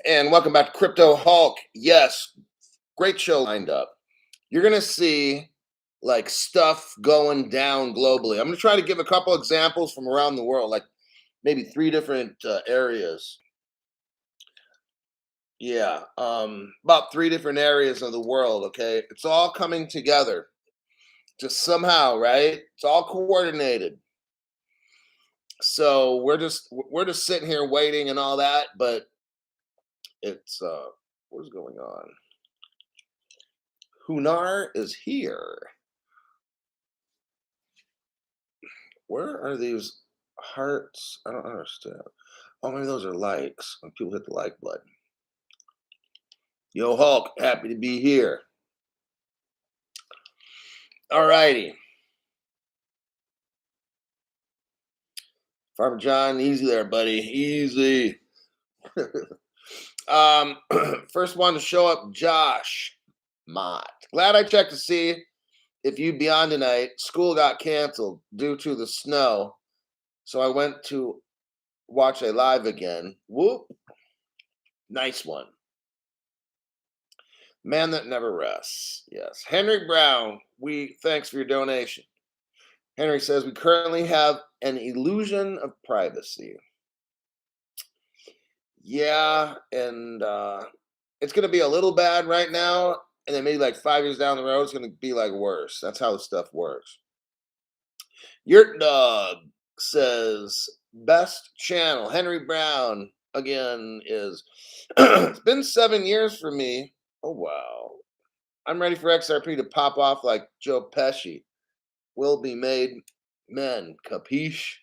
And welcome back to Crypto Hulk. Yes, great show lined up. You're going to see like stuff going down globally. I'm going to try to give a couple examples from around the world, like maybe three different areas. Yeah, about three different areas of the world. Okay, it's all coming together just somehow, right? It's all coordinated. So we're just sitting here waiting and all that, but it's what's going on? Hunar is here. Where are these hearts? I don't understand. Oh, maybe those are likes when people hit the like button. Yo, Hulk, happy to be here. All righty. Farmer John, easy there, buddy. Easy. um, First one to show up, Josh Mott. Glad I checked to see if you'd be on tonight. School got canceled due to the snow, so I went to watch a live again. Whoop. Nice one. Man that never rests. Yes. Henry Brown, we thanks for your donation. Henry says we currently have an illusion of privacy. Yeah, and it's gonna be a little bad right now, and then maybe like 5 years down the road, it's gonna be like worse. That's how the stuff works. Your dog says best channel. Henry Brown again is it's been 7 years for me. Oh wow. I'm ready for XRP to pop off like Joe Pesci. Will be made men, capiche?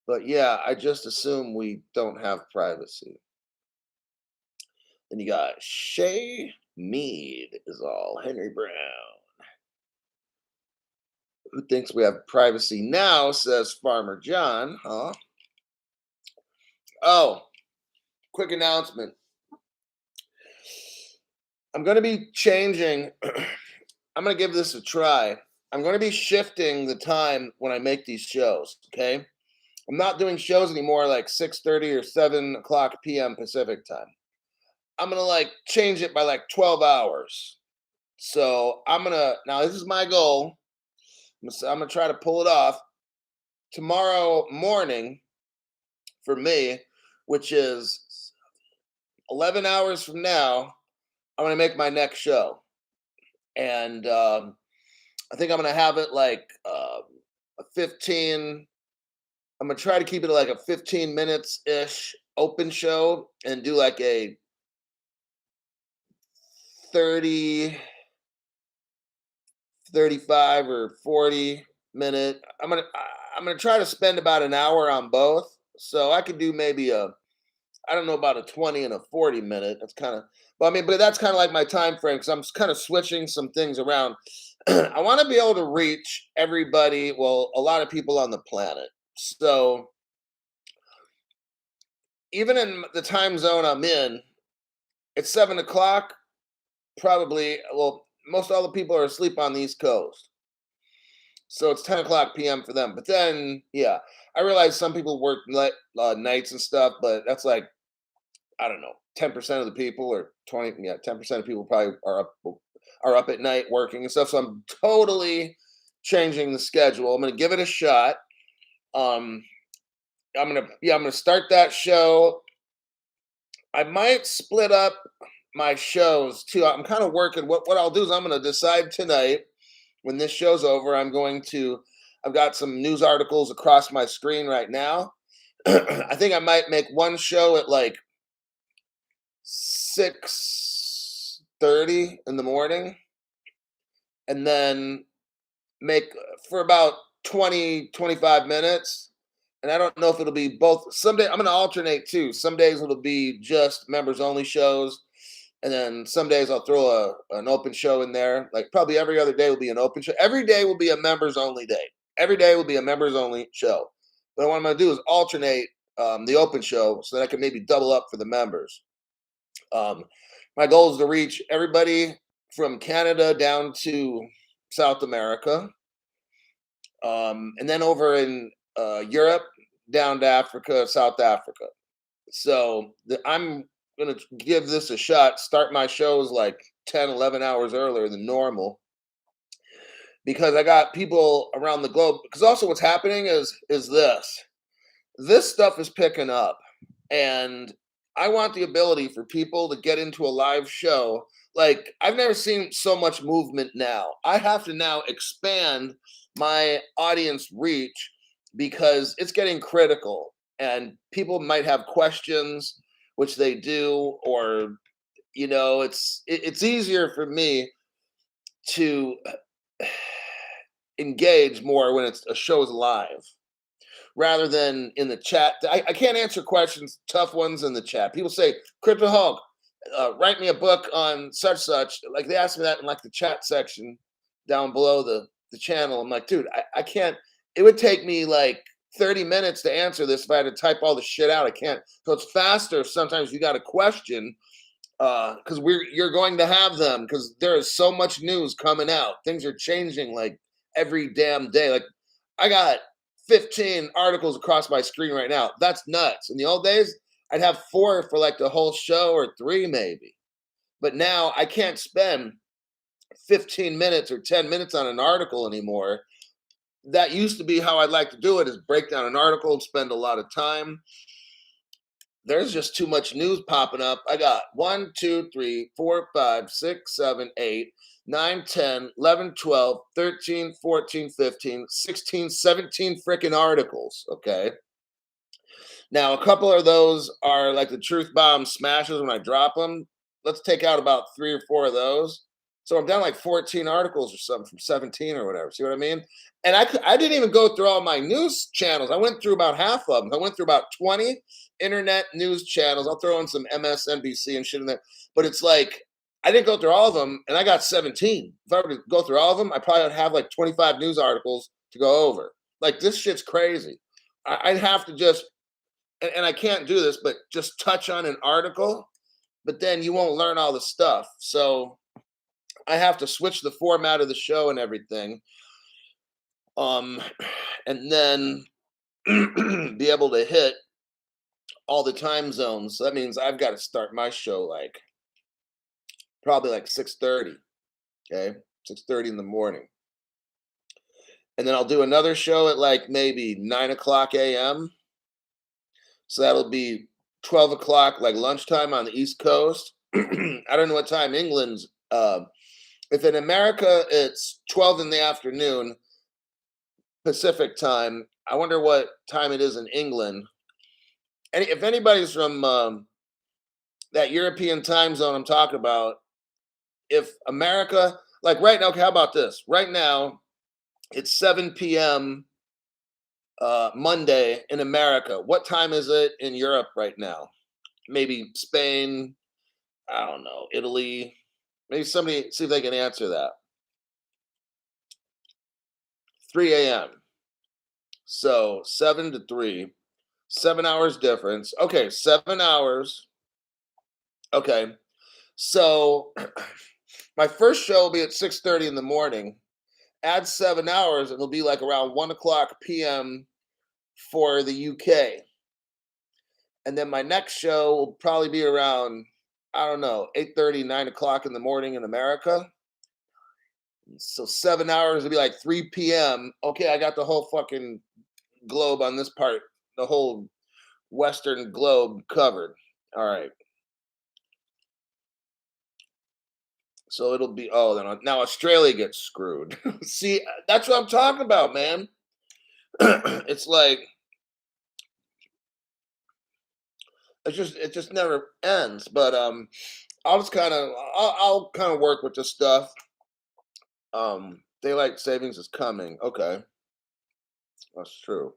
But yeah, I just assume we don't have privacy. Then you got Shay Mead is all. Henry Brown. Who thinks we have privacy now, says Farmer John, huh? Oh, quick announcement. I'm going to be changing. I'm going to give this a try. I'm going to be shifting the time when I make these shows, okay? I'm not doing shows anymore like 6:30 or 7 o'clock p.m. Pacific time. I'm gonna like change it by like 12 hours. So I'm gonna now this is my goal. I'm gonna try to pull it off tomorrow morning for me, which is 11 hours from now. I'm gonna make my next show, and I think I'm gonna have it like a 15. I'm gonna try to keep it like a 15 minutes ish open show and do like a 30, 35 or 40 minute. I'm gonna try to spend about an hour on both. So I could do maybe a I don't know about a 20 and a 40 minute. That's kind of but I mean, but that's kind of like my time frame because I'm kind of switching some things around. I want to be able to reach everybody, well, a lot of people on the planet. So even in the time zone I'm in, it's 7 o'clock. Probably, well, most all the people are asleep on the East Coast. So it's 10 o'clock p.m. for them. But then, yeah, I realize some people work nights and stuff, but that's like, I don't know, 10% of the people or 20, yeah, 10% of people probably are up at night working and stuff. So I'm totally changing the schedule. I'm gonna give it a shot. Um, I'm gonna start that show. I might split up my shows too. I'm kind of working. What I'll do is I'm gonna decide tonight when this show's over. I've got some news articles across my screen right now. I think I might make one show at like 6:30 in the morning, and then make for about 20-25 minutes. And I don't know if it'll be both. Someday I'm going to alternate too. Some days it'll be just members only shows, and then some days I'll throw an open show in there. Like probably every other day will be an open show. Every day will be a members only day. Every day will be a members only show. But what I'm going to do is alternate the open show so that I can maybe double up for the members. Um, my goal is to reach everybody from Canada down to South America, and then over in Europe down to Africa, South Africa. So I'm gonna give this a shot. Start my shows like 10, 11 hours earlier than normal because I got people around the globe. Because also, what's happening is this stuff is picking up, and I want the ability for people to get into a live show. Like I've never seen so much movement now. I have to now expand my audience reach because it's getting critical, and people might have questions, which they do, or it's easier for me to engage more when it's a show's live rather than in the chat. I can't answer questions, tough ones in the chat. People say, Crypto Hulk, write me a book on such such. Like they ask me that in like the chat section down below the channel. I'm like, dude, I can't. It would take me like 30 minutes to answer this if I had to type all the shit out. I can't. So it's faster. Sometimes you got a question because you're going to have them because there is so much news coming out. Things are changing like every damn day. Like I got 15 articles across my screen right now. That's nuts. In the old days, I'd have 4 for like the whole show or 3 maybe. But now I can't spend 15 minutes or 10 minutes on an article anymore. That used to be how I'd like to do it, is break down an article and spend a lot of time. There's just too much news popping up. I got 1, 2, 3, 4, 5, 6, 7, 8, 9, 10, 11, 12, 13, 14, 15, 16, 17 freaking articles. Okay. Now, a couple of those are like the truth bomb smashes when I drop them. Let's take out about 3 or 4 of those. So I'm down like 14 articles or something from 17 or whatever. See what I mean? And I didn't even go through all my news channels. I went through about half of them. I went through about 20 internet news channels. I'll throw in some MSNBC and shit in there. But it's like, I didn't go through all of them and I got 17. If I were to go through all of them, I probably would have like 25 news articles to go over. Like this shit's crazy. I'd have to just, and I can't do this, but just touch on an article, but then you won't learn all the stuff. So I have to switch the format of the show and everything. And then be able to hit all the time zones. So that means I've got to start my show like probably like 6:30. Okay. 6:30 in the morning. And then I'll do another show at like maybe 9 o'clock a.m. So that'll be 12 o'clock, like lunchtime on the East Coast. I don't know what time England's. If in America it's 12 in the afternoon Pacific time, I wonder what time it is in England. And if anybody's from that European time zone I'm talking about, if America, like right now, okay, how about this? Right now, it's 7 p.m. Monday in America. What time is it in Europe right now? Maybe Spain, I don't know, Italy. Maybe somebody see if they can answer that. 3 a.m. So 7 to 3, 7 hours difference. Okay, 7 hours. Okay. So my first show will be at 6:30 in the morning. Add 7 hours, it'll be like around 1 o'clock p.m. for the UK. And then my next show will probably be around, I don't know, 8:30, 9 o'clock in the morning in America. So 7 hours would be like 3 p.m. Okay, I got the whole fucking globe on this part, the whole Western globe covered. All right. So it'll be, oh, then now Australia gets screwed. See, that's what I'm talking about, man. It's like it just never ends. But I'll kind of work with this stuff. Daylight savings is coming. Okay, that's true.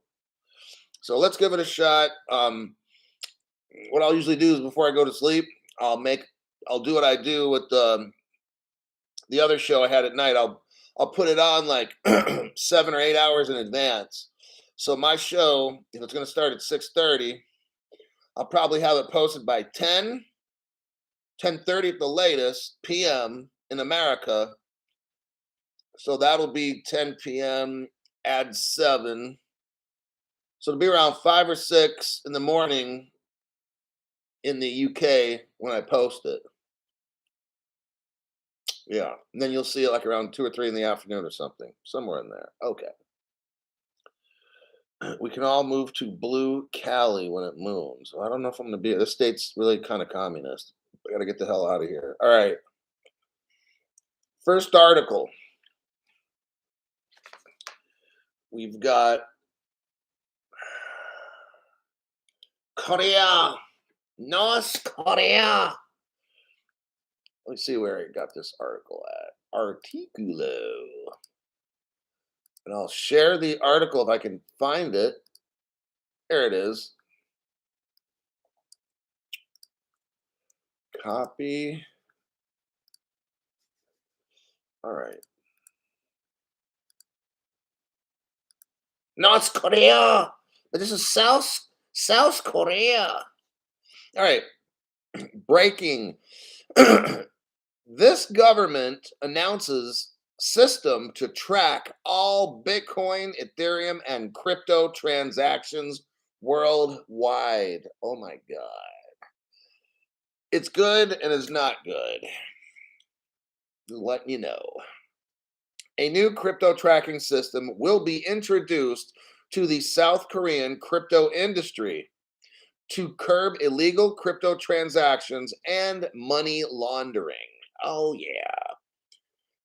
So let's give it a shot. What I'll usually do is before I go to sleep, I'll do what I do with the other show I had at night. I'll put it on like 7 or 8 hours in advance. So my show, if it's going to start at 6:30, I'll probably have it posted by 10:30 at the latest p.m. in America. So that'll be 10 p.m. Add 7. So it'll be around 5 or 6 in the morning in the UK when I post it. Yeah. And then you'll see it like around 2 or 3 in the afternoon or something, somewhere in there. Okay. We can all move to blue Cali when it moons. Well, I don't know if I'm going to be. This state's really kind of communist. I got to get the hell out of here. All right. First article. We've got Korea, North Korea. Let me see where I got this article at. Articulo. And I'll share the article if I can find it. There it is. Copy. All right. North Korea. But this is South Korea. All right. Breaking. This government announces system to track all Bitcoin, Ethereum, and crypto transactions worldwide. Oh my God. It's good and it's not good. Just letting you know. A new crypto tracking system will be introduced to the South Korean crypto industry to curb illegal crypto transactions and money laundering. Oh, yeah.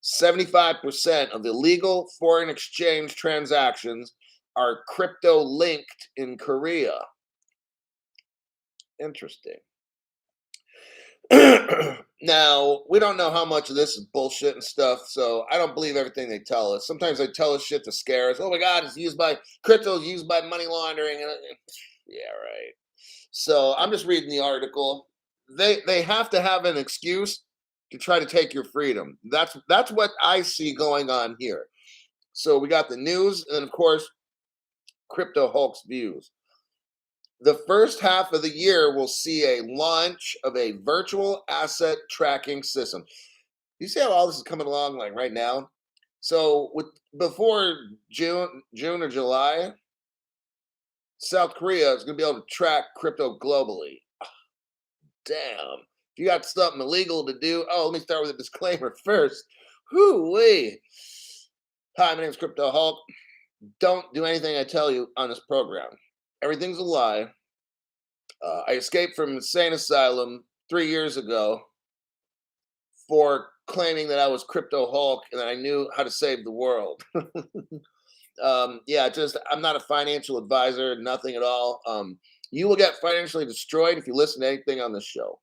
75% of the legal foreign exchange transactions are crypto linked in Korea. Interesting. Now, we don't know how much of this is bullshit and stuff, so I don't believe everything they tell us. Sometimes they tell us shit to scare us. Oh my God, it's used by crypto, used by money laundering. Yeah, right. So I'm just reading the article. They have to have an excuse to try to take your freedom. That's what I see going on here. So we got the news, and of course, Crypto Hulk's views. The first half of the year will see a launch of a virtual asset tracking system. You see how all this is coming along like right now? So with before June or July, South Korea is going to be able to track crypto globally. Damn. If you got something illegal to do, oh, let me start with a disclaimer first. Whoo-wee. Hi, my name is Crypto Hulk. Don't do anything I tell you on this program. Everything's a lie. I escaped from insane asylum 3 years ago for claiming that I was Crypto Hulk and that I knew how to save the world. Yeah, just I'm not a financial advisor, nothing at all. You will get financially destroyed if you listen to anything on this show.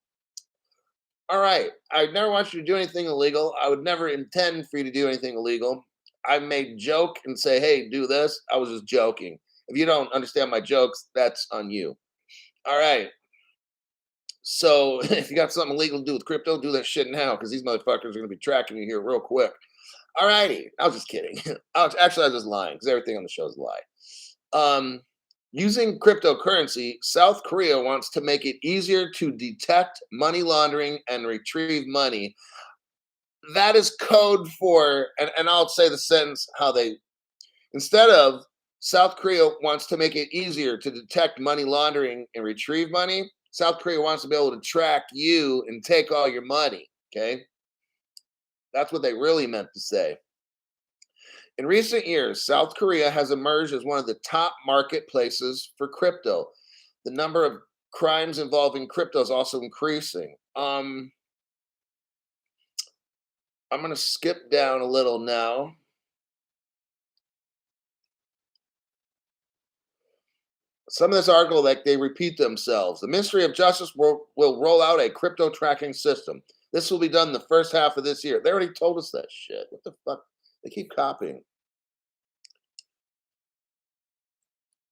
All right, I never want you to do anything illegal. I would never intend for you to do anything illegal. I may joke and say, "Hey, do this." I was just joking. If you don't understand my jokes, that's on you. All right. So if you got something illegal to do with crypto, do that shit now because these motherfuckers are going to be tracking you here real quick. All righty. I was just kidding. Actually, I was just lying because everything on the show is a lie. Using cryptocurrency, South Korea wants to make it easier to detect money laundering and retrieve money. That is code for, and I'll say the sentence how they, instead of South Korea wants to make it easier to detect money laundering and retrieve money, South Korea wants to be able to track you and take all your money. Okay. That's what they really meant to say. In recent years, South Korea has emerged as one of the top marketplaces for crypto. The number of crimes involving crypto is also increasing. I'm going to skip down a little now. Some of this article, like they repeat themselves. The Ministry of Justice will roll out a crypto tracking system. This will be done the first half of this year. They already told us that shit. What the fuck? They keep copying.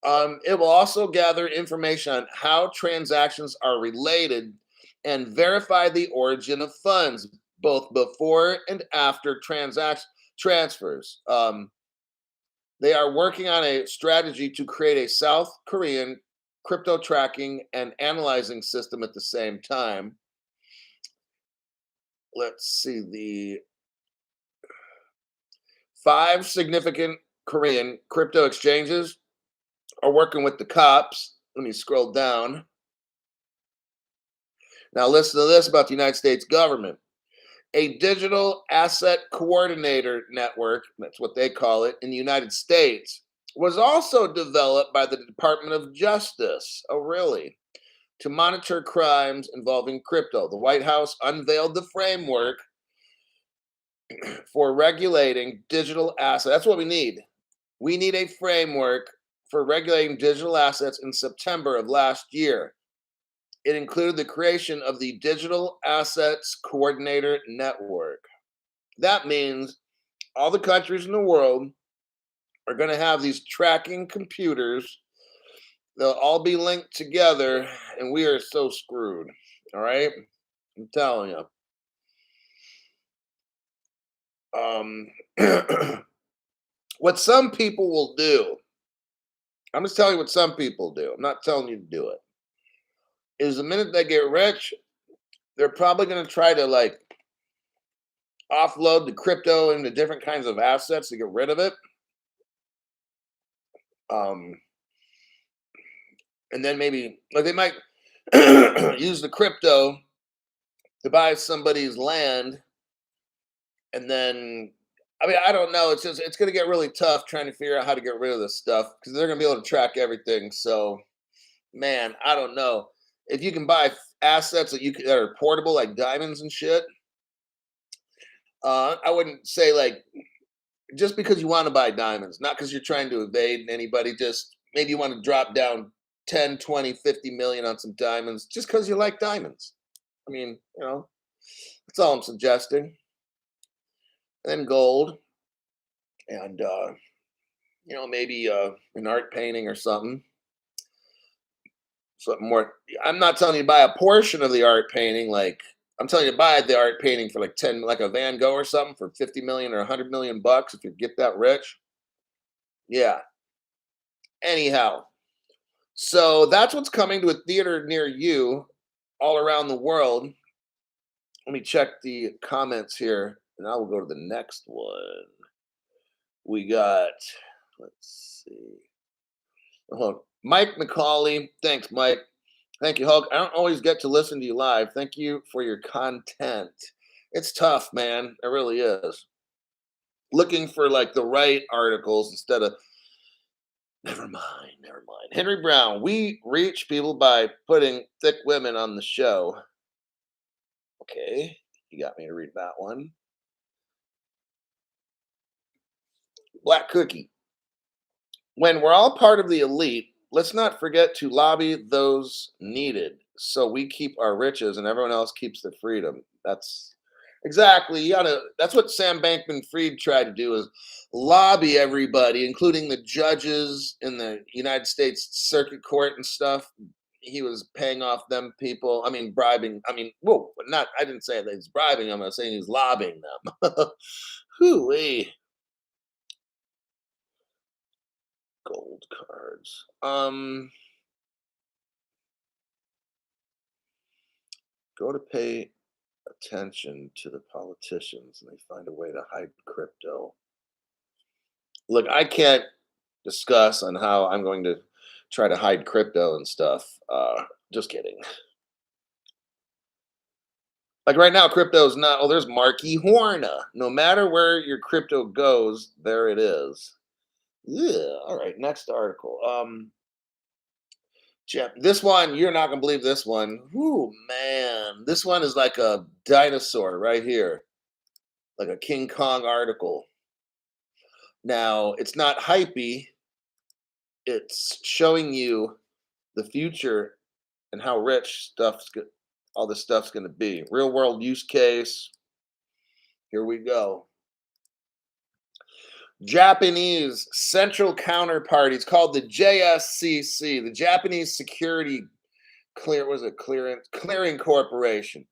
It will also gather information on how transactions are related and verify the origin of funds, both before and after transfers. They are working on a strategy to create a South Korean crypto tracking and analyzing system at the same time. Let's see, the 5 significant Korean crypto exchanges are working with the cops. Let me scroll down. Now, listen to this about the United States government. A digital asset coordinator network, that's what they call it, in the United States, was also developed by the Department of Justice. Oh, really? To monitor crimes involving crypto. The White House unveiled the framework for regulating digital assets. That's what we need. We need a framework for regulating digital assets in September of last year. It included the creation of the Digital Assets Coordinator Network. That means all the countries in the world are going to have these tracking computers. They'll all be linked together, and we are so screwed. All right? I'm telling you. What some people will do, I'm just telling you what some people do. I'm not telling you to do it. Is the minute they get rich, they're probably going to try to like offload the crypto into different kinds of assets to get rid of it. Um, and then maybe like they might use the crypto to buy somebody's land, and then I mean I don't know. It's going to get really tough trying to figure out how to get rid of this stuff because they're going to be able to track everything. So man, I don't know if you can buy assets that are portable like diamonds and shit. I wouldn't say like just because you want to buy diamonds, not because you're trying to evade anybody, just maybe you want to drop down 10, 20, 50 million on some diamonds just because you like diamonds. I mean, that's all I'm suggesting. And then gold and, maybe an art painting or something. Something more. I'm not telling you to buy a portion of the art painting. Like, I'm telling you to buy the art painting for like 10, like a Van Gogh or something for 50 million or 100 million bucks if you get that rich. Yeah. Anyhow, so that's what's coming to a theater near you all around the world. Let me check the comments here, and I will go to the next one. We got, let's see. Mike McCauley. Thanks, Mike. Thank you, Hulk. I don't always get to listen to you live. Thank you for your content. It's tough, man. It really is. Looking for like the right articles instead of never mind, never mind. Henry Brown, we reach people by putting thick women on the show. Okay, you got me to read that one. Black Cookie. When we're all part of the elite, let's not forget to lobby those needed so we keep our riches and everyone else keeps their freedom. That's exactly, that's what Sam Bankman Fried tried to do is lobby everybody, including the judges in the United States Circuit Court and stuff. He was paying off them people. I mean, bribing. I mean, whoa, not. I didn't say that he's bribing them. I was saying he's lobbying them. Hooey. Gold cards. Go to pay attention to the politicians, and they find a way to hide crypto. Look, I can't discuss on how I'm going to try to hide crypto and stuff. Just kidding. Like right now, crypto is not. Oh, there's Marky Horna. No matter where your crypto goes, there it is. Yeah. All right. Next article. Jeff, this one you're not gonna believe this one. Ooh, man, this one is like a dinosaur right here, like a King Kong article. Now, it's not hypey. It's showing you the future and how rich all this stuff's going to be. Real world use case. Here we go. Japanese central counterparty. It's called the JSCC, the Japanese Security Clearing Corporation.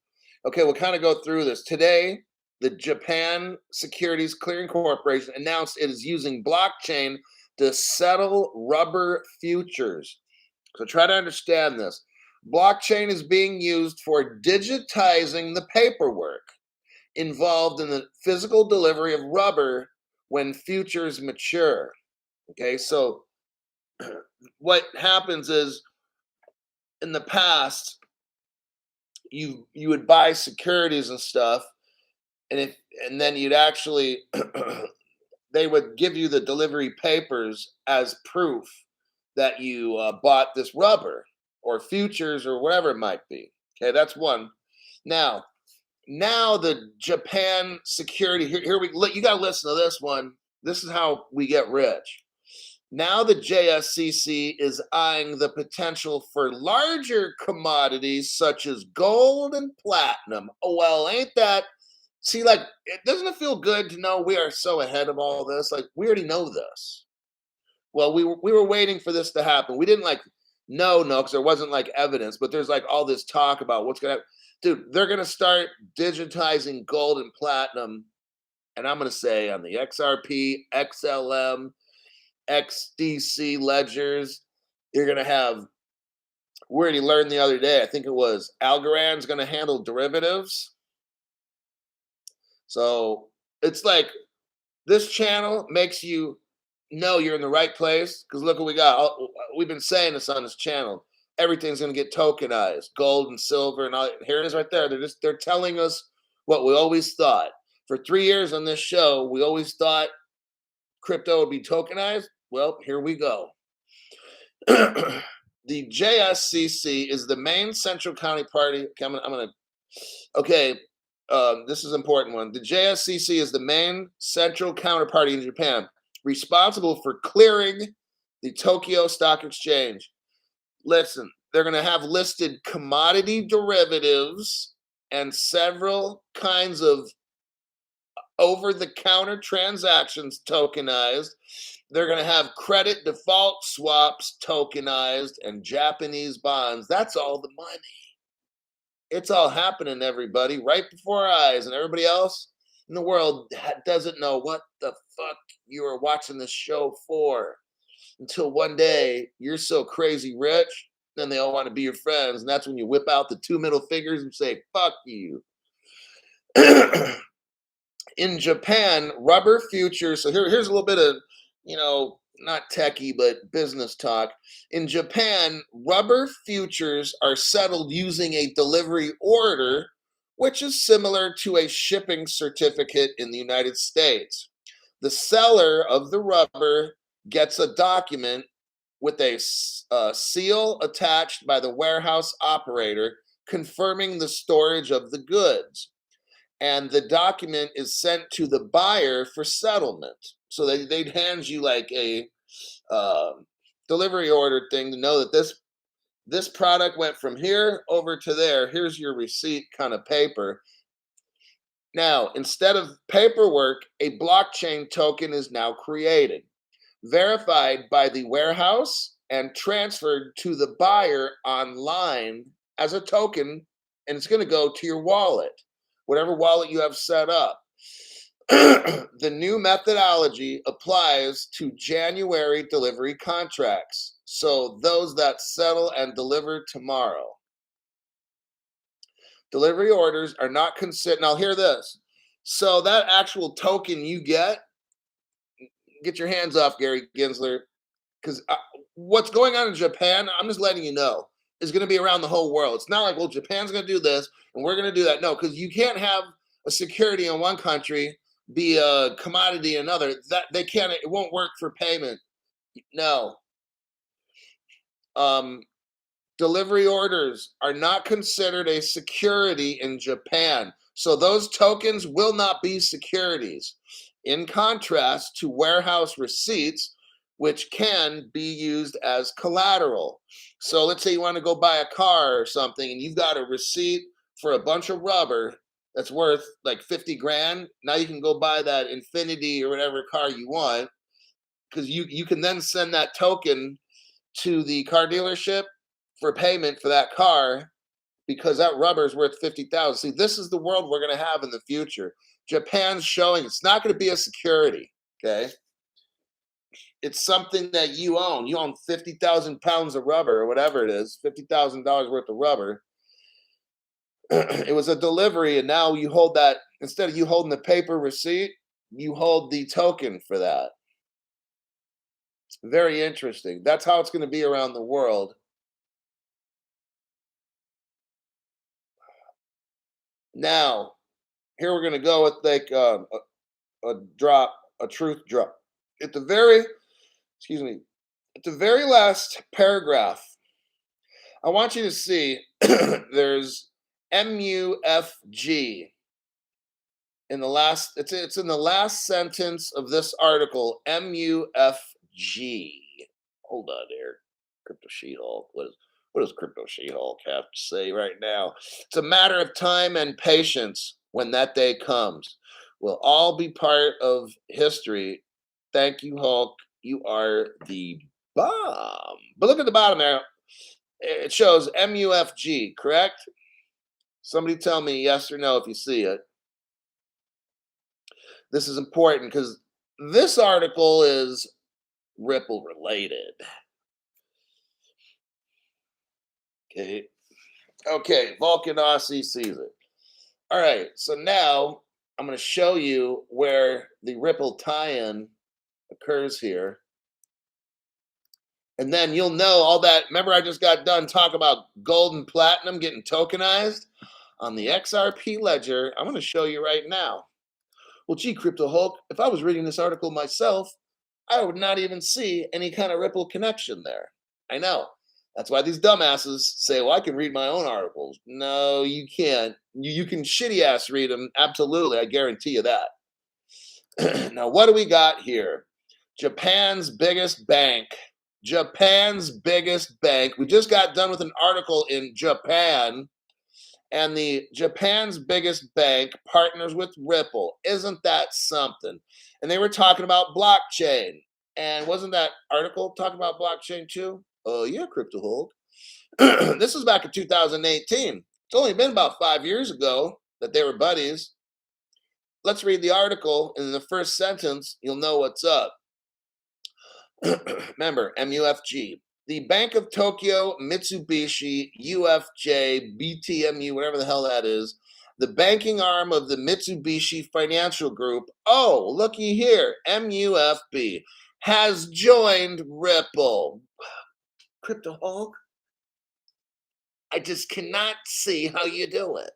Okay, we'll kind of go through this today. The Japan Securities Clearing Corporation announced it is using blockchain to settle rubber futures. So try to understand this. Blockchain is being used for digitizing the paperwork involved in the physical delivery of rubber when futures mature. Okay, so what happens is in the past, you would buy securities and stuff, and if and then you'd actually they would give you the delivery papers as proof that you bought this rubber or futures or whatever it might be. Okay, that's one. Now, now the Japan security here we you got to listen to this one. This is how we get rich. Now the JSCC is eyeing the potential for larger commodities such as gold and platinum. Oh, well, ain't that? See, like, doesn't it feel good to know we are so ahead of all this? Like, we already know this. Well, we were waiting for this to happen. We didn't like no, because there wasn't like evidence, but there's like all this talk about what's gonna happen. Dude, they're gonna start digitizing gold and platinum, and I'm gonna say on the XRP, XLM, XDC ledgers, you're gonna have. We already learned the other day. I think it was Algorand's gonna handle derivatives. So it's like this channel makes you know you're in the right place because look what we got. We've been saying this on this channel. Everything's going to get tokenized, gold and silver, and all. Here it is, right there. They're telling us what we always thought. For 3 years on this show, we always thought crypto would be tokenized. Well, here we go. The JSCC is the main central county party. Okay, I'm gonna. Okay, this is an important one. The JSCC is the main central counterparty in Japan, responsible for clearing the Tokyo Stock Exchange. Listen, they're going to have listed commodity derivatives and several kinds of over-the-counter transactions tokenized. They're going to have credit default swaps tokenized and Japanese bonds. That's all the money. It's all happening, everybody, right before our eyes, and everybody else in the world doesn't know what the fuck you are watching this show for until one day you're so crazy rich, then they all want to be your friends, and that's when you whip out the two middle fingers and say, fuck you. In Japan, rubber futures, so here's a little bit of, not techie, but business talk. In Japan, rubber futures are settled using a delivery order, which is similar to a shipping certificate in the United States. The seller of the rubber gets a document with a seal attached by the warehouse operator confirming the storage of the goods. And the document is sent to the buyer for settlement. So they'd hand you like a delivery order thing to know that this product went from here over to there. Here's your receipt kind of paper. Now, instead of paperwork, a blockchain token is now created, verified by the warehouse and transferred to the buyer online as a token, and it's going to go to your wallet, whatever wallet you have set up. The new methodology applies to January delivery contracts, so those that settle and deliver tomorrow. Delivery orders are not considered. Now, hear this. So that actual token you get your hands off, Gary Gensler, because what's going on in Japan, I'm just letting you know, is going to be around the whole world. It's not like, well, Japan's going to do this and we're going to do that. No, because you can't have a security in one country be a commodity in another. That they can't. It won't work for payment. No. Delivery orders are not considered a security in Japan, so those tokens will not be securities. In contrast to warehouse receipts, which can be used as collateral. So let's say you want to go buy a car or something and you've got a receipt for a bunch of rubber that's worth like 50 grand. Now you can go buy that Infinity or whatever car you want, because you can then send that token to the car dealership for payment for that car because that rubber is worth 50,000. See, this is the world we're going to have in the future. Japan's showing it's not going to be a security, okay? It's something that you own. You own 50,000 pounds of rubber or whatever it is, $50,000 worth of rubber. It was a delivery, and now you hold that. Instead of you holding the paper receipt, you hold the token for that. Very interesting. That's how it's going to be around the world. Now, here we're going to go with like a drop, a truth drop. At the very, excuse me, at the very last paragraph, I want you to see there's MUFG in the last. It's in the last sentence of this article. MUFG. Hold on here, Crypto She-Hulk. What does Crypto She-Hulk have to say right now? It's a matter of time and patience when that day comes. We'll all be part of history. Thank you, Hulk. You are the bomb. But look at the bottom there. It shows MUFG, correct? Somebody tell me yes or no if you see it. This is important because this article is Ripple related. Okay. Okay, Vulcan Aussie sees it. All right, so now I'm going to show you where the Ripple tie-in occurs here. And then you'll know all that. Remember, I just got done talking about gold and platinum getting tokenized on the XRP ledger. I'm going to show you right now. Well, gee, Crypto Hulk, if I was reading this article myself, I would not even see any kind of Ripple connection there. I know. That's why these dumbasses say, well, I can read my own articles. No, you can't. You can shitty ass read them. Absolutely. I guarantee you that. Now, what do we got here? Japan's biggest bank. Japan's biggest bank. We just got done with an article in Japan, and the Japan's biggest bank partners with Ripple. Isn't that something? And they were talking about blockchain. And wasn't that article talking about blockchain too? Oh, yeah, Crypto Hulk. This was back in 2018. It's only been about 5 years ago that they were buddies. Let's read the article. And in the first sentence, you'll know what's up. Remember, MUFG. The Bank of Tokyo, Mitsubishi, UFJ, BTMU, whatever the hell that is, the banking arm of the Mitsubishi Financial Group, oh, looky here, MUFB, has joined Ripple. Crypto Hulk, I just cannot see how you do it.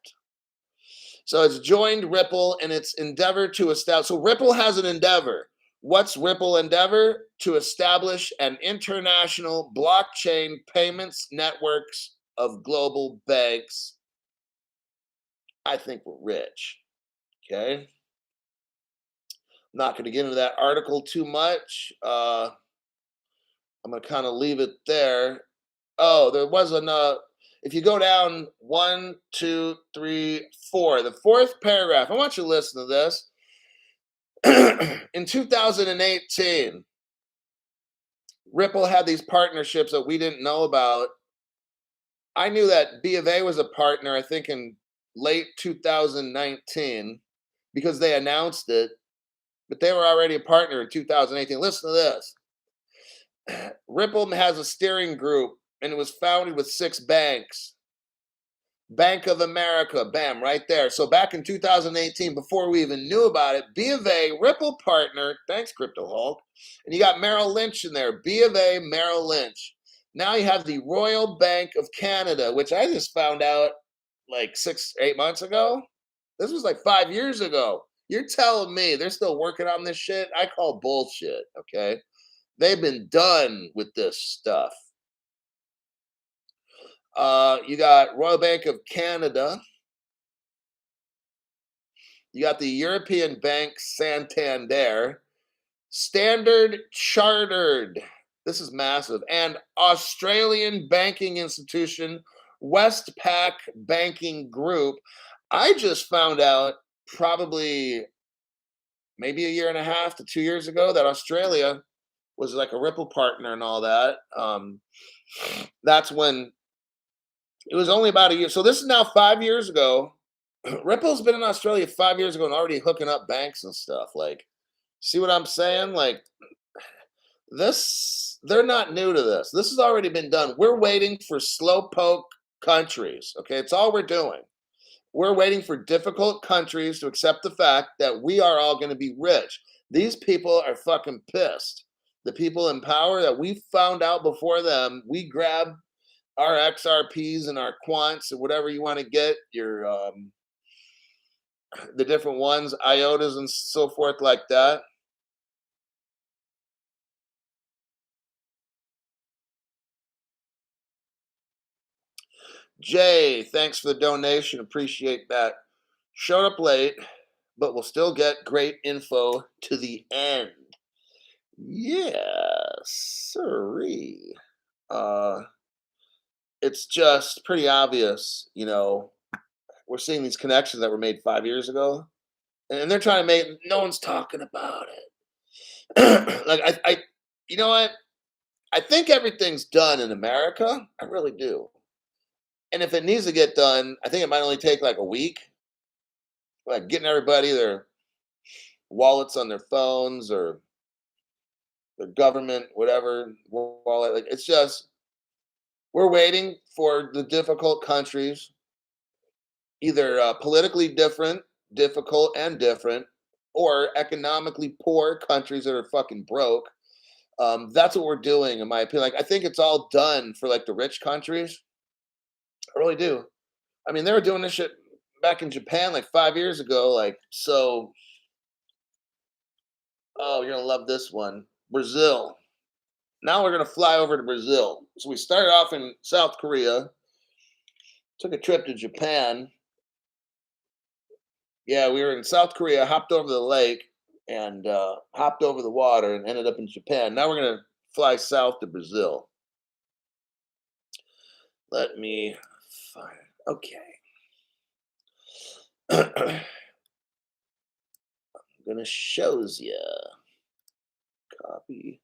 So it's joined Ripple in its endeavor to establish. So Ripple has an endeavor. What's Ripple endeavor? To establish an international blockchain payments networks of global banks. I think we're rich. Okay. I'm not going to get into that article too much. I'm going to kind of leave it there. Oh, there was if you go down 1, 2, 3, 4, the fourth paragraph, I want you to listen to this. In 2018, Ripple had these partnerships that we didn't know about. I knew that B of A was a partner, I think, in late 2019 because they announced it, but they were already a partner in 2018. Listen to this. Ripple has a steering group, and it was founded with 6 banks. Bank of America, bam, right there. So back in 2018, before we even knew about it, B of A, Ripple partner, thanks Crypto Hulk, and you got Merrill Lynch in there, B of A, Merrill Lynch. Now you have the Royal Bank of Canada, which I just found out like 6, 8 months ago. This was like 5 years ago. You're telling me they're still working on this shit? I call bullshit, okay? They've been done with this stuff. You got Royal Bank of Canada. You got the European Bank Santander, Standard Chartered. This is massive. And Australian banking institution, Westpac Banking Group. I just found out probably maybe a year and a half to 2 years ago that Australia was like a Ripple partner and all that. That's when it was only about a year. So this is now 5 years ago. Ripple's been in Australia 5 years ago and already hooking up banks and stuff. Like, see what I'm saying? Like, this, they're not new to this. This has already been done. We're waiting for slowpoke countries. Okay, it's all we're doing. We're waiting for difficult countries to accept the fact that we are all going to be rich. These people are fucking pissed. The people in power that we found out before them, we grabbed our XRPs and our quants and whatever you want to get, your the different ones, IOTAs and so forth like that. Jay, thanks for the donation. Appreciate that. Showed up late, but we'll still get great info to the end. Yes, sirree. Uh, it's just pretty obvious, we're seeing these connections that were made 5 years ago, and they're trying to make. No one's talking about it. Like you know what? I think everything's done in America. I really do. And if it needs to get done, I think it might only take like a week. Like getting everybody their wallets on their phones or their government, whatever wallet. Like it's just we're waiting for the difficult countries, either politically difficult and different, or economically poor countries that are fucking broke. That's what we're doing, in my opinion. Like I think it's all done for like the rich countries. I really do. I mean, they were doing this shit back in Japan like 5 years ago. Like so. Oh, you're gonna love this one. Brazil. Now we're gonna fly over to Brazil. So we started off in South Korea, took a trip to Japan. Yeah, we were in South Korea, hopped over the lake, and hopped over the water, and ended up in Japan. Now we're gonna fly south to Brazil. Let me find. Okay. I'm gonna shows you. Copy.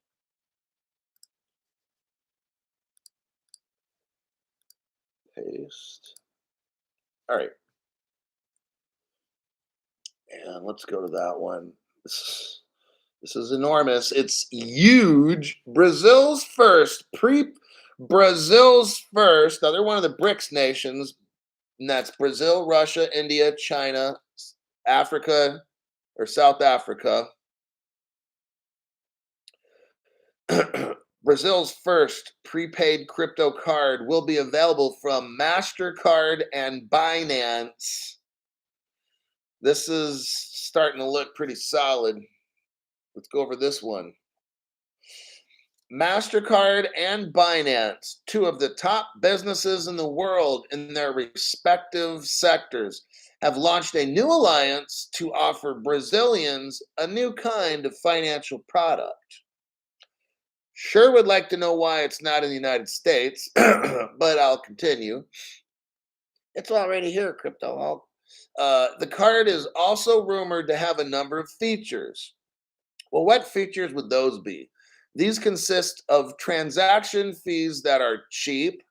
Paste. All right. And let's go to that one. This is enormous. It's huge. Brazil's first. Now they're one of the BRICS nations, and that's Brazil, Russia, India, China, Africa, or South Africa. Brazil's first prepaid crypto card will be available from MasterCard and Binance. This is starting to look pretty solid. Let's go over this one. MasterCard and Binance, two of the top businesses in the world in their respective sectors, have launched a new alliance to offer Brazilians a new kind of financial product. Sure would like to know why it's not in the United States, but I'll continue. It's already here, Crypto. The card is also rumored to have a number of features. Well, what features would those be? These consist of transaction fees that are cheap,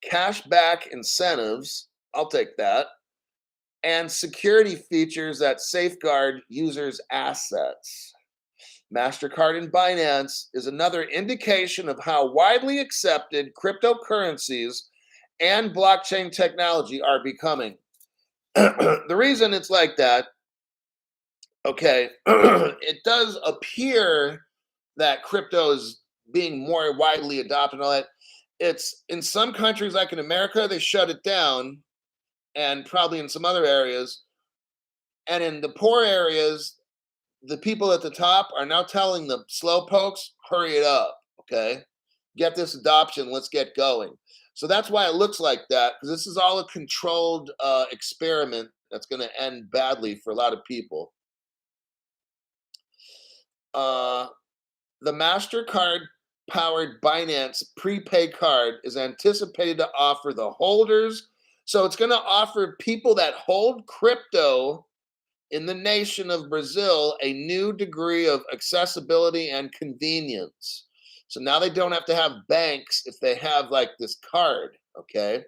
cashback incentives, I'll take that, and security features that safeguard users' assets. MasterCard and Binance is another indication of how widely accepted cryptocurrencies and blockchain technology are becoming. The reason it's like that, okay, it does appear that crypto is being more widely adopted and all that. It's in some countries, like in America, they shut it down, and probably in some other areas. And in the poor areas, the people at the top are now telling the slow pokes, hurry it up, okay? Get this adoption, let's get going. So that's why it looks like that, because this is all a controlled experiment that's going to end badly for a lot of people. The MasterCard powered Binance prepaid card is anticipated to offer the holders. So it's going to offer people that hold crypto in the nation of Brazil a new degree of accessibility and convenience. So now they don't have to have banks if they have like this card, okay?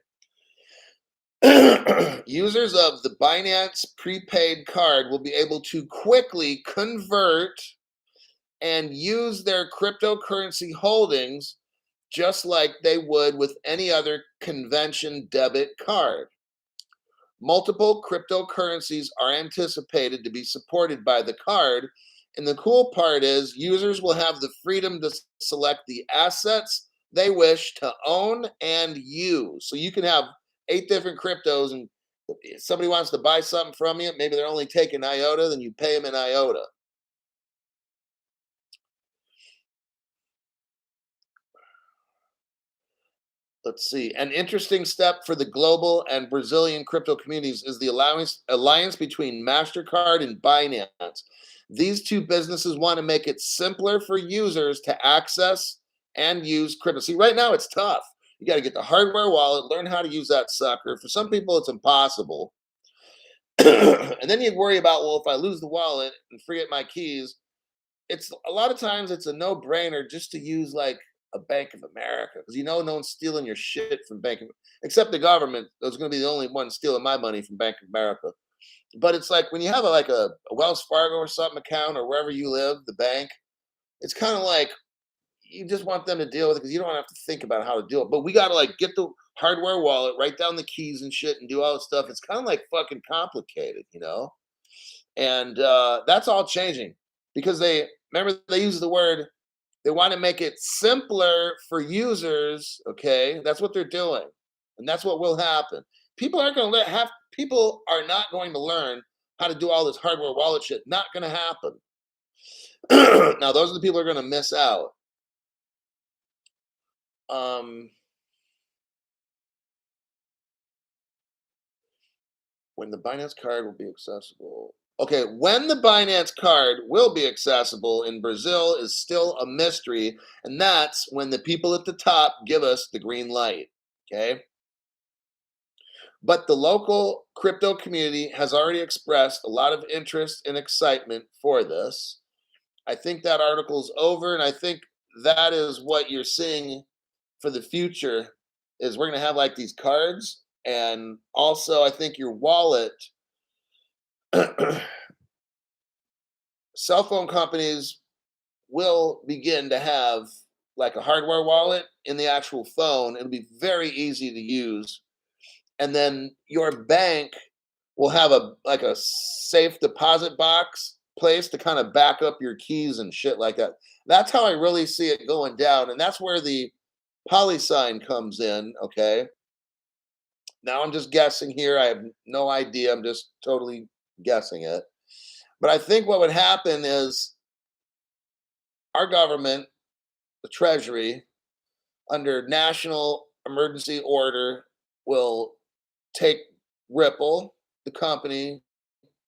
Users of the Binance prepaid card will be able to quickly convert and use their cryptocurrency holdings just like they would with any other convention debit card. Multiple cryptocurrencies are anticipated to be supported by the card, and the cool part is users will have the freedom to select the assets they wish to own and use. So you can have 8 different cryptos If somebody wants to buy something from you, maybe they're only taking iota, then you pay them in iota. Let's see. An interesting step for the global and Brazilian crypto communities is the alliance between MasterCard and Binance. These two businesses want to make it simpler for users to access and use crypto. See, right now it's tough. You got to get the hardware wallet, learn how to use that sucker. For some people, it's impossible. And then you worry about, well, if I lose the wallet and forget my keys, it's a lot of times it's a no-brainer just to use like a Bank of America because no one's stealing your shit from Bank of except the government. Those going to be the only ones stealing my money from Bank of America. But it's like when you have a Wells Fargo or something account or wherever you live, the bank, it's kind of like you just want them to deal with it because you don't have to think about how to do it. But we got to like get the hardware wallet, write down the keys and shit, and do all this stuff. It's kind of like fucking complicated. And that's all changing because they remember they use the word they want to make it simpler for users. Okay, that's what they're doing, and that's what will happen. People aren't going to people are not going to learn how to do all this hardware wallet shit. Not going to happen. Now those are the people who are going to miss out. When the Binance card will be accessible. Okay, when the Binance card will be accessible in Brazil is still a mystery, and that's when the people at the top give us the green light. Okay. But the local crypto community has already expressed a lot of interest and excitement for this. I think that article's over, and I think that is what you're seeing for the future is we're going to have like these cards, and also I think your wallet cell phone companies will begin to have like a hardware wallet in the actual phone. It'll be very easy to use. And then your bank will have a safe deposit box place to kind of back up your keys and shit like that. That's how I really see it going down. And that's where the PolySign comes in. Okay. Now I'm just guessing here. I have no idea. I'm just totally guessing it. But I think what would happen is our government, the Treasury, under national emergency order, will take Ripple, the company,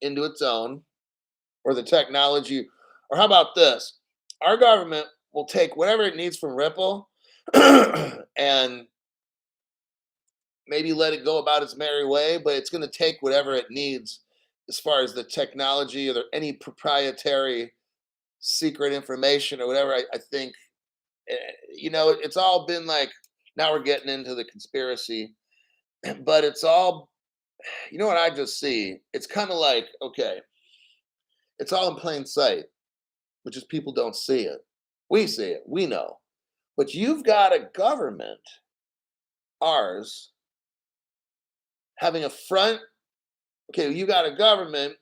into its own, or the technology. Or how about this? Our government will take whatever it needs from Ripple and maybe let it go about its merry way, but it's going to take whatever it needs as far as the technology or any proprietary secret information or whatever. I think it's all been like now we're getting into the conspiracy, but it's all what I just see. It's kind of like okay, it's all in plain sight, but just people don't see it. We see it, we know, but you've got a government, ours, having a front. Okay, you got a government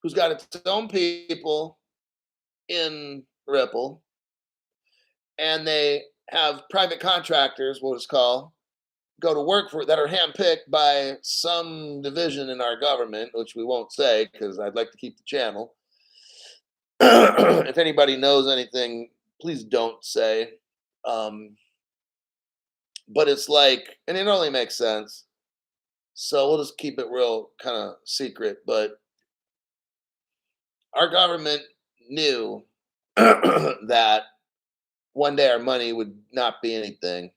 who's got its own people in Ripple, and they have private contractors, what it's called, go to work for that are handpicked by some division in our government, which we won't say because I'd like to keep the channel. If anybody knows anything, please don't say. But it's like, and it only makes sense. So we'll just keep it real kind of secret. But our government knew that one day our money would not be anything.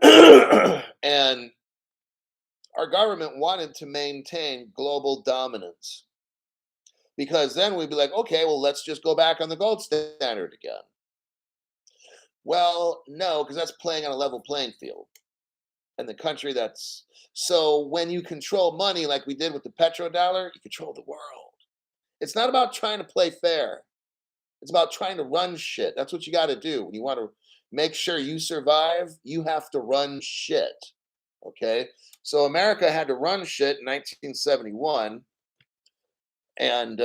And our government wanted to maintain global dominance because then we'd be like, okay, well, let's just go back on the gold standard again. Well, no, because that's playing on a level playing field. And the country that's so when you control money like we did with the petrodollar, you control the world. It's not about trying to play fair. It's about trying to run shit. That's what you got to do. When you want to make sure you survive, you have to run shit. Okay? So America had to run shit in 1971 and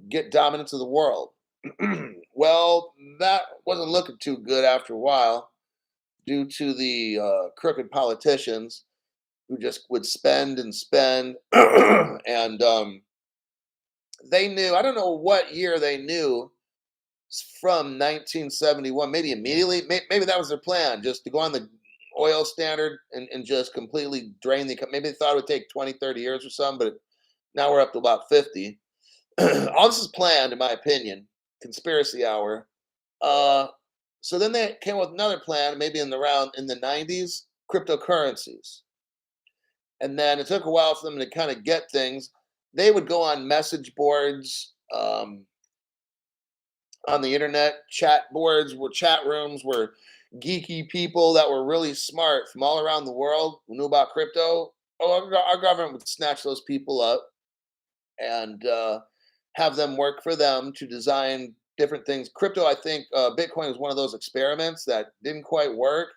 get dominance of the world. Well, that wasn't looking too good after a while due to the crooked politicians who just would spend and spend. And they knew, I don't know what year they knew from 1971, maybe immediately, maybe that was their plan, just to go on the oil standard and just completely drain maybe they thought it would take 20, 30 years or something, but now we're up to about 50. All this is planned, in my opinion. Conspiracy hour. Uh, so then they came with another plan, maybe in the 90s, cryptocurrencies. And then it took a while for them to kind of get things. They would go on message boards, on the internet, chat boards, were chat rooms where geeky people that were really smart from all around the world who knew about crypto. Oh, our government would snatch those people up and have them work for them to design different things. Crypto, I think Bitcoin was one of those experiments that didn't quite work.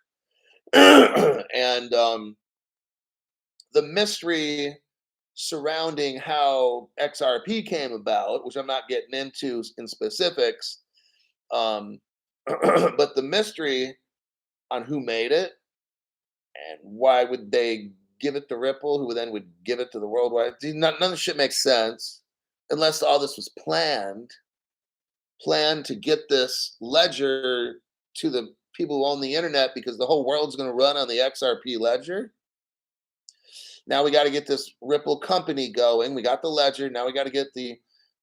And the mystery surrounding how XRP came about, which I'm not getting into in specifics, um, but the mystery on who made it and why would they give it to Ripple, who then would give it to the worldwide. None of the shit makes sense unless all this was planned to get this ledger to the people who own the internet because the whole world's going to run on the XRP ledger. Now we got to get this Ripple company going. We got the ledger. Now we got to get the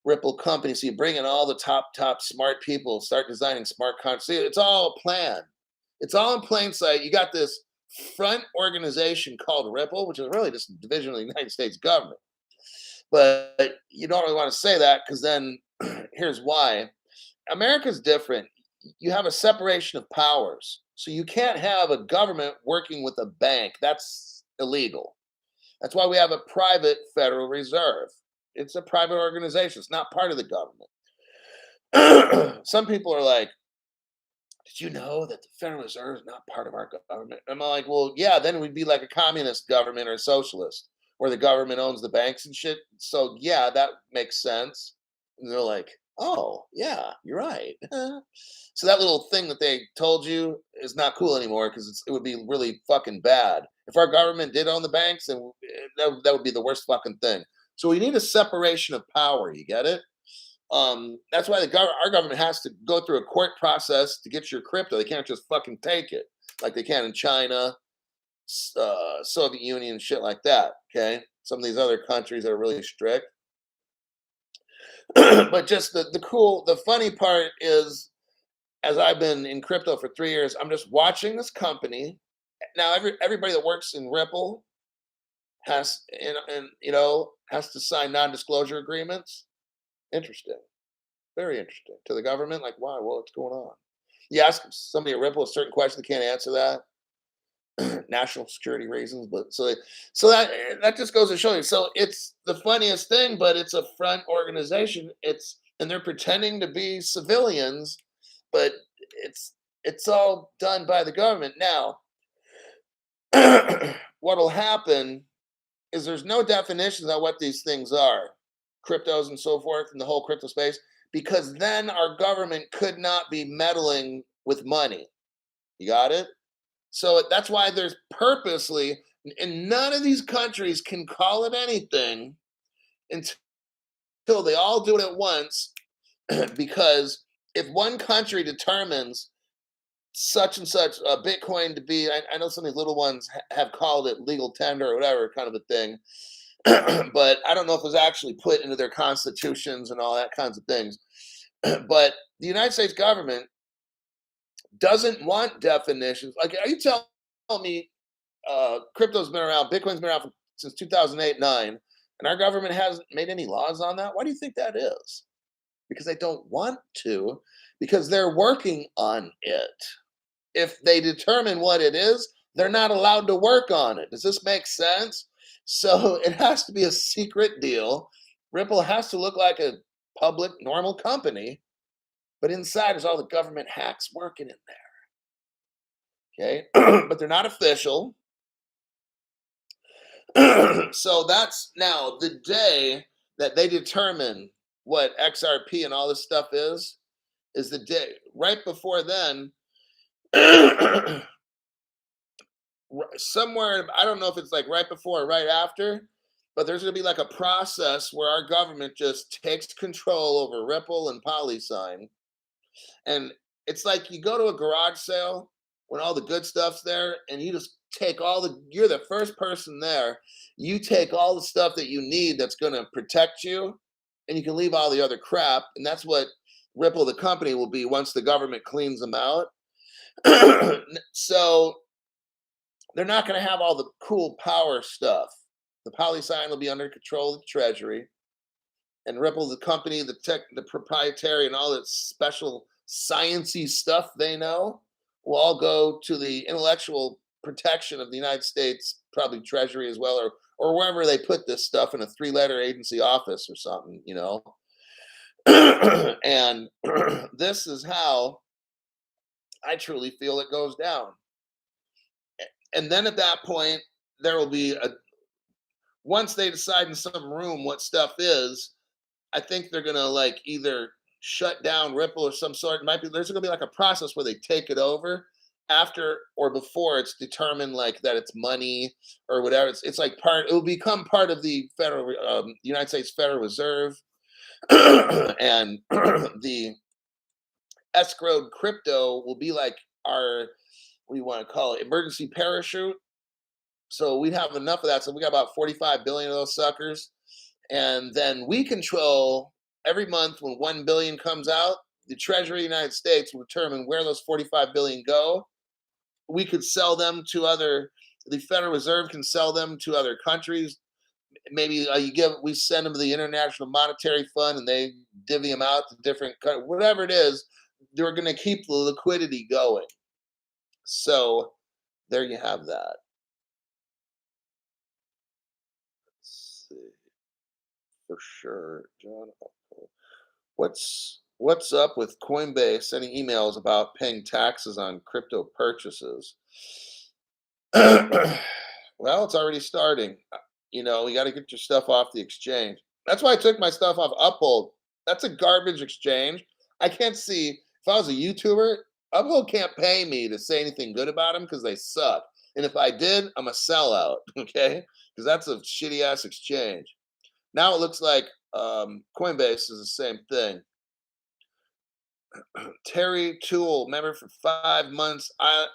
Ripple company. So you bring in all the top smart people, start designing smart contracts. See, it's all a plan. It's all in plain sight. You got this front organization called Ripple, which is really just a division of the United States government. But you don't really want to say that because then here's why. America's different. You have a separation of powers. So you can't have a government working with a bank. That's illegal. That's why we have a private Federal Reserve. It's a private organization. It's not part of the government. Some people are like, did you know that the Federal Reserve is not part of our government? I'm like, well, yeah, then we'd be like a communist government or a socialist where the government owns the banks and shit. So, yeah, that makes sense. And they're like, oh, yeah, you're right. So that little thing that they told you is not cool anymore because it would be really fucking bad. If our government did own the banks, then that would be the worst fucking thing. So we need a separation of power. You get it? That's why our government has to go through a court process to get your crypto. They can't just fucking take it like they can in China, Soviet Union, shit like that. Okay, some of these other countries are really strict. But just the funny part is, as I've been in crypto for 3 years, I'm just watching this company. Now, everybody that works in Ripple has and has to sign non-disclosure agreements. Interesting. Very interesting. To the government, like, why? Well, what's going on? You ask somebody at Ripple a certain question, they can't answer that. National security reasons, but so that just goes to show you. So it's the funniest thing, but it's a front organization. And they're pretending to be civilians, but it's all done by the government. Now, what'll happen is there's no definitions on what these things are, cryptos and so forth, in the whole crypto space, because then our government could not be meddling with money. You got it? So that's why there's purposely, and none of these countries can call it anything until they all do it at once. Because if one country determines such and such Bitcoin to be, I know some of these little ones have called it legal tender or whatever kind of a thing, but I don't know if it was actually put into their constitutions and all that kinds of things. But the United States government doesn't want definitions. Like, are you telling me crypto's been around, Bitcoin's been around since 2008-9, and our government hasn't made any laws on that? Why do you think that is? Because they don't want to, because they're working on it. If they determine what it is, they're not allowed to work on it. Does this make sense? So it has to be a secret deal. Ripple has to look like a public, normal company, but inside is all the government hacks working in there. Okay, but they're not official. So that's now the day that they determine what XRP and all this stuff is the day. Right before then, somewhere, I don't know if it's like right before or right after, but there's going to be like a process where our government just takes control over Ripple and PolySign. And it's like you go to a garage sale when all the good stuff's there, and you just take you're the first person there. You take all the stuff that you need that's going to protect you, and you can leave all the other crap. And that's what Ripple, the company, will be once the government cleans them out. So they're not going to have all the cool power stuff. The PolySign will be under control of the Treasury, and Ripple, the company, the proprietary, and all that special sciency stuff they know, will all go to the intellectual protection of the United States, probably Treasury as well, or wherever they put this stuff in a three-letter agency office or something, And this is how I truly feel it goes down. And then at that point, there will be once they decide in some room what stuff is, I think they're gonna like either shut down Ripple or some sort. There's gonna be like a process where they take it over after or before it's determined like that it's money or whatever. It's like it will become part of the federal United States Federal Reserve, and the escrowed crypto will be like our, what do you want to call it, emergency parachute. So we'd have enough of that. So we got about 45 billion of those suckers. And then we control every month when 1 billion comes out, the Treasury of the United States will determine where those 45 billion go. We could sell them to the Federal Reserve can sell them to other countries. Maybe we send them to the International Monetary Fund and they divvy them out to different, whatever it is, they're going to keep the liquidity going. So there you have that. Let's see. For sure, John. What's up with Coinbase sending emails about paying taxes on crypto purchases? Well, it's already starting. You got to get your stuff off the exchange. That's why I took my stuff off Uphold. That's a garbage exchange. I can't see, if I was a YouTuber, Uphold can't pay me to say anything good about them because they suck. And if I did, I'm a sellout, okay? Because that's a shitty ass exchange. Now it looks like Coinbase is the same thing. Terry Toole, member for 5 months. I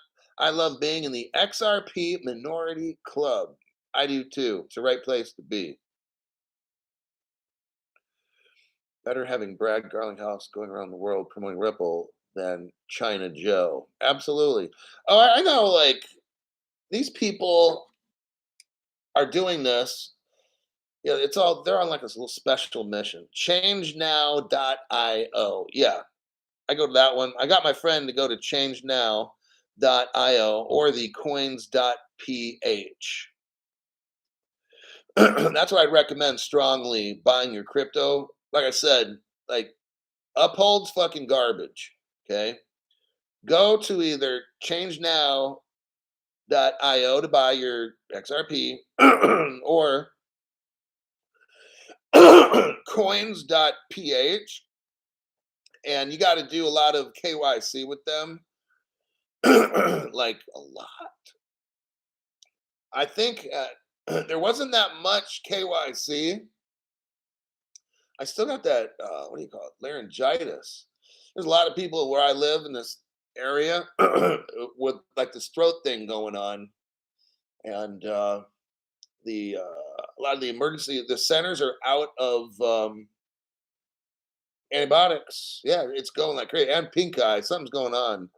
love being in the XRP minority club. I do too. It's the right place to be. Better having Brad Garlinghouse going around the world promoting Ripple than China Joe. Absolutely. Oh, I know, like, these people are doing this. Yeah, they're on like this little special mission. ChangeNow.io. Yeah, I go to that one. I got my friend to go to ChangeNow.io or the coins.ph. That's what I'd recommend strongly buying your crypto. Like I said, like, Uphold's fucking garbage. Okay. Go to either ChangeNow.io to buy your XRP or coins.ph, and you got to do a lot of KYC with them. Like a lot. I think there wasn't that much KYC. I still got that, what do you call it, laryngitis. There's a lot of people where I live in this area with like this throat thing going on, and a lot of the centers are out of antibiotics. Yeah, it's going like crazy. And pink eye, something's going on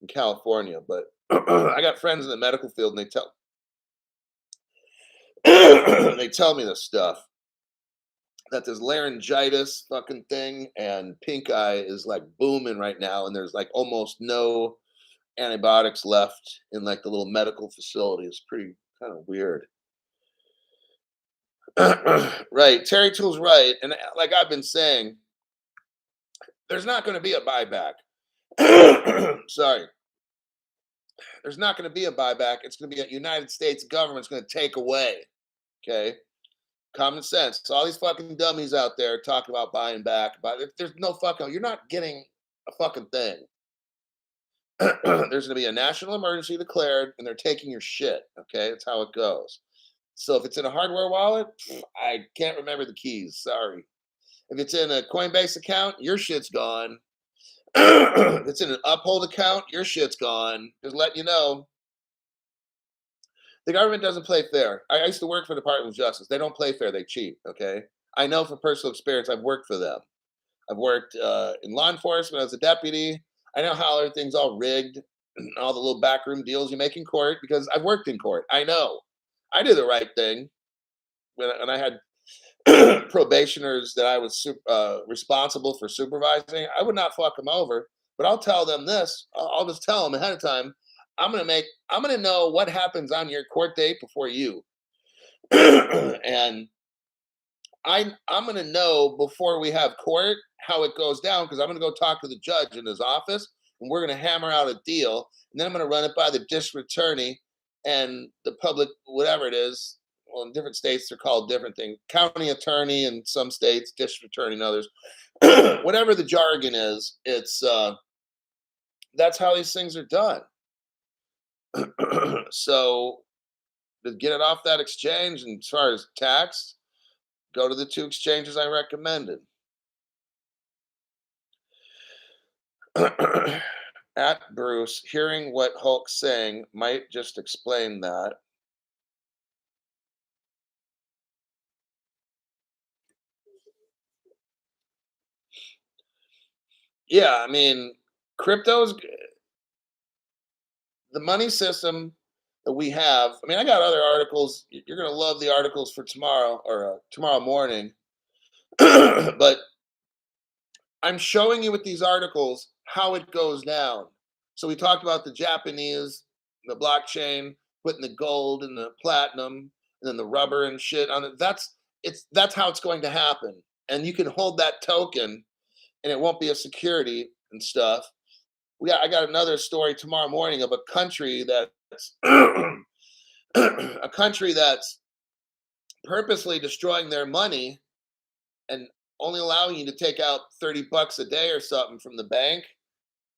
in California. But I got friends in the medical field, and they tell they tell me this stuff, that this laryngitis fucking thing and pink eye is like booming right now, and there's like almost no antibiotics left in like the little medical facilities. Pretty kind of weird. Right, Terry Toole's right, and like I've been saying, there's not going to be a buyback. Sorry, there's not going to be a buyback. It's going to be a United States government's going to take away. Okay, common sense. All these fucking dummies out there talking about buying back, but there's no fucking. You're not getting a fucking thing. There's going to be a national emergency declared, and they're taking your shit. Okay, that's how it goes. So if it's in a hardware wallet, I can't remember the keys. Sorry. If it's in a Coinbase account, your shit's gone. If it's in an Uphold account, your shit's gone. Just letting you know, the government doesn't play fair. I used to work for the Department of Justice. They don't play fair. They cheat. Okay, I know from personal experience. I've worked for them. I've worked in law enforcement as a deputy. I know how everything's all rigged, all the little backroom deals you make in court because I've worked in court. I know. I did the right thing when I had probationers that I was responsible for supervising. I would not fuck them over, but I'll tell them this. I'll just tell them ahead of time. I'm gonna know what happens on your court date before you, and I'm gonna know before we have court how it goes down because I'm gonna go talk to the judge in his office, and we're gonna hammer out a deal, and then I'm gonna run it by the district attorney and the public, whatever it is. Well, in different states they're called different things. County attorney in some states, district attorney in others. Whatever the jargon is, it's that's how these things are done. So to get it off that exchange, and as far as tax, go to the two exchanges I recommended. At Bruce, hearing what Hulk's saying might just explain that. Yeah, I mean, crypto's the money system that we have. I mean, I got other articles. You're gonna love the articles for tomorrow or tomorrow morning. But I'm showing you with these articles how it goes down. So we talked about the Japanese, the blockchain, putting the gold and the platinum, and then the rubber and shit on it. That's how it's going to happen. And you can hold that token, and it won't be a security and stuff. I got another story tomorrow morning of a country that's a country that's purposely destroying their money and only allowing you to take out 30 bucks a day or something from the bank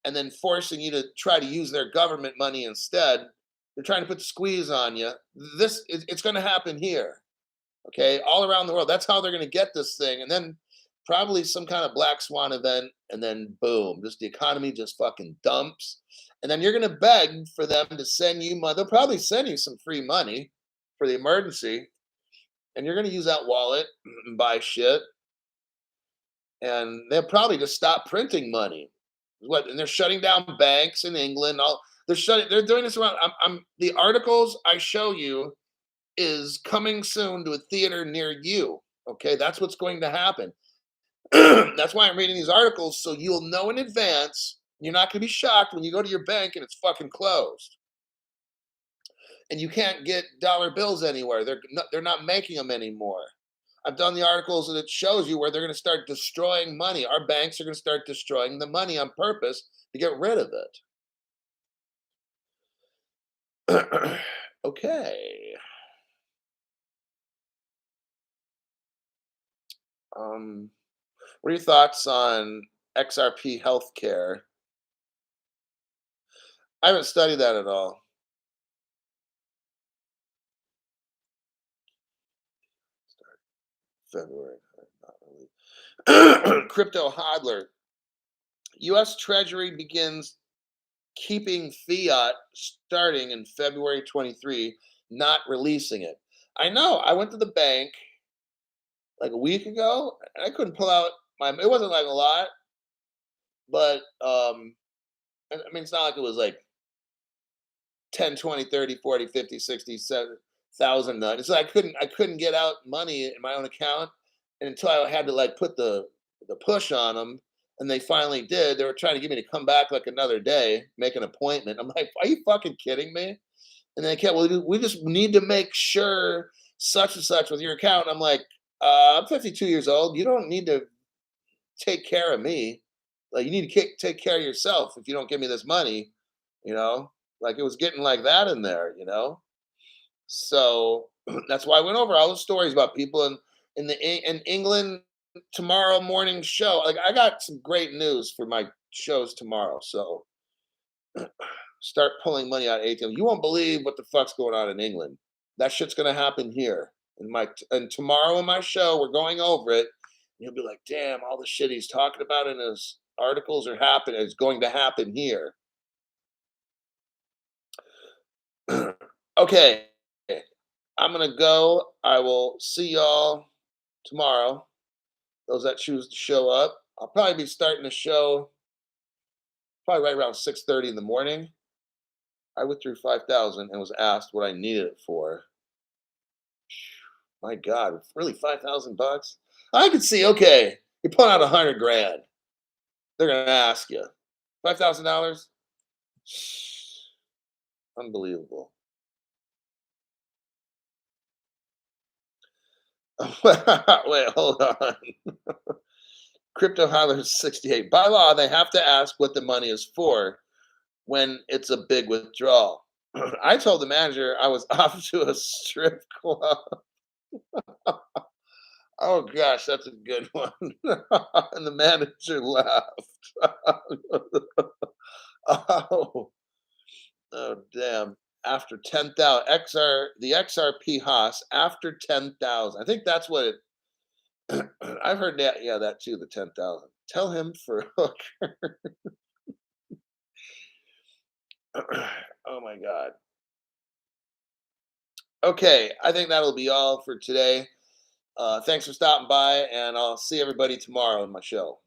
and then forcing you to try to use their government money instead. They're trying to put the squeeze on you. It's going to happen here, okay, all around the world. That's how they're going to get this thing, and then probably some kind of black swan event, and then boom, just the economy just fucking dumps, and then you're going to beg for them to send you money. They'll probably send you some free money for the emergency, and you're going to use that wallet and buy shit, and they'll probably just stop printing money. What? And they're shutting down banks in England. All they're shutting. They're doing this around. I'm the articles I show you is coming soon to a theater near you. Okay, that's what's going to happen. That's why I'm reading these articles so you'll know in advance. You're not going to be shocked when you go to your bank and it's fucking closed, and you can't get dollar bills anywhere. They're not making them anymore. I've done the articles and it shows you where they're going to start destroying money. Our banks are going to start destroying the money on purpose to get rid of it. Okay. Um, what are your thoughts on XRP healthcare? I haven't studied that at all. February, not really. Crypto hodler. U.S. Treasury begins keeping fiat starting in February 23, not releasing it. I know. I went to the bank like a week ago, and I couldn't pull out my. It wasn't like a lot, but I mean, it's not like it was like 10, 20, 30, 40, 50, 60, 7,000 nut. It's like I couldn't get out money in my own account and until I had to like put the push on them, and they finally did. They were trying to get me to come back like another day, make an appointment. I'm like, are you fucking kidding me? And they kept, well, we just need to make sure such and such with your account. I'm like, I'm 52 years old. You don't need to take care of me. Like, you need to take care of yourself if you don't give me this money, you know? Like, it was getting like that in there, you know? So that's why I went over all the stories about people in England tomorrow morning show. Like, I got some great news for my shows tomorrow. So Start pulling money out of ATM. You won't believe what the fuck's going on in England. That shit's gonna happen here. And tomorrow in my show, we're going over it. You'll be like, damn, all the shit he's talking about in his articles are happening. It's going to happen here. Okay. I'm gonna go. I will see y'all tomorrow. Those that choose to show up. I'll probably be starting the show probably right around 6:30 in the morning. I withdrew 5,000 and was asked what I needed it for. My God, really $5,000? I could see. Okay, you're pulling out 100 grand. They're gonna ask you $5,000. Unbelievable. Wait, hold on. Crypto Holler 68. By law, they have to ask what the money is for when it's a big withdrawal. I told the manager I was off to a strip club. Oh gosh, that's a good one. And the manager laughed. Oh, oh damn. After 10,000 the XRP Haas after 10,000. I think that's what it I've heard that, yeah, that too, the 10,000. Tell him for Hooker. Oh my god. Okay, I think that'll be all for today. Thanks for stopping by, and I'll see everybody tomorrow in my show.